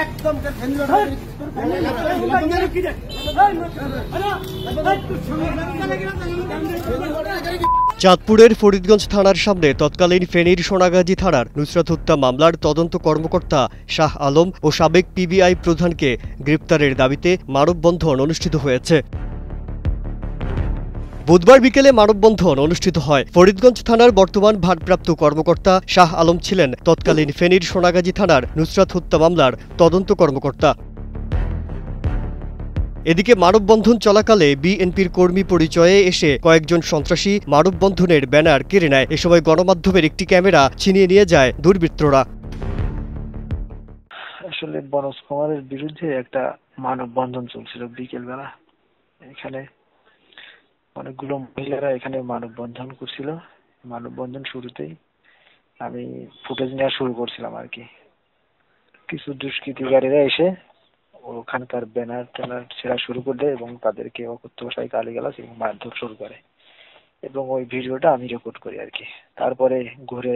একদম চাঁদপুরের ফরিদগঞ্জ থানার সামনে তৎকালীন ফেনীর সোনাগাজী থানার নুসরাত হত্যা মামলার তদন্ত কর্মকর্তা শাহ আলম ও সাবেক পিবিআই প্রধানকে গ্রেপ্তারের দাবিতে মানববন্ধন অনুষ্ঠিত হয়েছে। বুধবার বিকেলে মানববন্ধন অনুষ্ঠিত হয়। ফরিদগঞ্জ থানার বর্তমান ভারপ্রাপ্ত কর্মকর্তা শাহ আলম ছিলেন তৎকালীন ফেনীর সোনাগাজী থানার নুসরাত হত্যা মামলার তদন্ত কর্মকর্তা। এদিকে মানববন্ধন চলাকালে বিএনপির কর্মী পরিচয়ে এসে কয়েকজন সন্ত্রাসী মানববন্ধনের ব্যানার কেড়ে নেয়। এ সময় গণমাধ্যমের একটি ক্যামেরা ছিনিয়ে নিয়ে যায় দুর্বৃত্তরা। আসলে বনজ কুমারের বিরুদ্ধে একটা মানববন্ধন চলছিল বিকেলবেলা। এখানে অনেকগুলো মহিলারা এখানে মানববন্ধন করছিল। মানববন্ধন শুরুতেই আমি ফুটেজ নেওয়া শুরু করছিলাম আর কি। কিছু দুষ্কৃতিকারীরা এসে ওখানকার ব্যানার ট্যানার ছেঁড়া শুরু করে দেয় এবং তাদেরকে অকথ্য ভাষায় গালিগালাজ এবং মারধর শুরু করে এবং ওই ভিডিওটা আমি রেকর্ড করি আর কি। তারপরে ঘুরে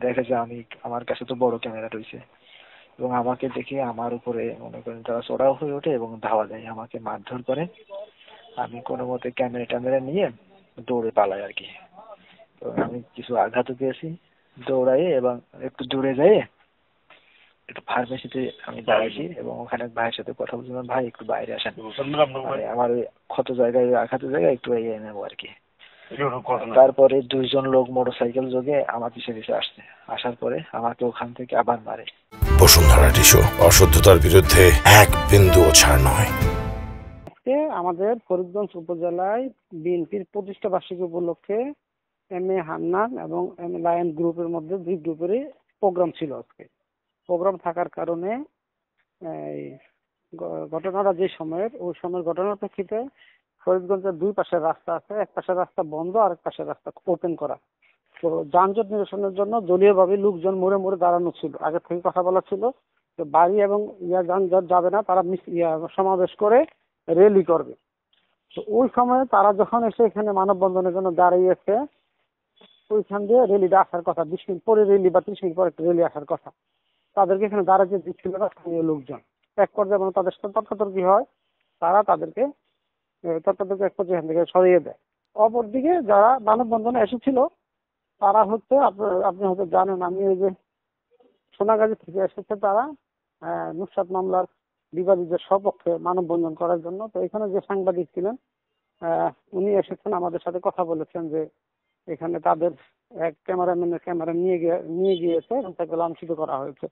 দেখা যায় আমার কাছে তো বড় ক্যামেরা রয়েছে এবং আমাকে দেখে আমার উপরে মনে করেন তারা চড়াও হয়ে ওঠে এবং ধাওয়া দেয়, আমাকে মারধর করে। আমি কোনো মতে ক্যামেরা নিয়ে দৌড়ে পালাই আর কি। তো আমি কিছু আঘাতও পেয়েছি দৌড়াই এবং একটু দূরে যাই একটু ফার্মেসিতে আমি দাঁড়াইছি এবং ওখানে ভাইয়ের সাথে কথা বলছিলাম, ভাই একটু বাইরে আসেন, আমার ওই ক্ষত জায়গায় আঘাতের জায়গায় একটু এগিয়ে নেবো আর কি। তারপরে দুইজন লোক মোটরসাইকেল যোগে আমার পিছিয়ে আসছে, আসার পরে আমাকে ওখান থেকে আবার মারে। বসুন্ধরা টিস্যু, অশুদ্ধতার বিরুদ্ধে এক বিন্দুও ছাড় নয়। আমাদের ফরিদগঞ্জ উপজেলায় বিএনপির প্রতিষ্ঠা বার্ষিকী উপলক্ষে এম.এ. হান্নান এবং এম.এ. লায়ন গ্রুপের মধ্যে দুই গ্রুপেরই প্রোগ্রাম ছিল। আজকে প্রোগ্রাম থাকার কারণে ঘটনাটা যে সময়ের ওই সময়ের ঘটনার প্রেক্ষিতে ফরিদগঞ্জের দুই পাশের রাস্তা আছে, এক পাশের রাস্তা বন্ধ আর এক পাশের রাস্তা ওপেন করা। তো যানজট নিরসনের জন্য দলীয়ভাবে লোকজন মোড়ে মোড়ে দাঁড়ানো ছিল, আগে থেকে কথা বলা ছিল যে বাড়ি এবং যানজট যাবে না, তারা সমাবেশ করে র্যালি করবে। তো ওই সময় তারা যখন এসে এখানে মানববন্ধনের জন্য দাঁড়িয়েছে, ওইখান দিয়ে র্যালিটা আসার কথা, 20 মিনিট পরে র্যালি বা 30 মিনিট পরে একটা র্যালি আসার কথা, তাদেরকে এখানে দাঁড়াতে দিচ্ছিল না স্থানীয় লোকজন। এক পর্যায়ে মানে তাদের সাথে তর্কাতর্কি হয়, তারা তাদেরকে এক পর্যায়ে এখান থেকে সরিয়ে দেয়। অপরদিকে যারা মানববন্ধনে এসেছিল তারা হচ্ছে আপনি হয়তো জানেন, আমি এই যে সোনাগাজী থেকে এসেছে তারা নুসরাত মামলার বিবাদীদের সপক্ষে মানববন্ধন করার জন্য। তো এখানে যে সাংবাদিক ছিলেন উনি এসেছেন, আমাদের সাথে কথা বলেছেন যে এখানে তাদের এক ক্যামেরাম্যানের ক্যামেরা নিয়ে গিয়েছে এবং তাকে লাঞ্ছিত করা হয়েছে।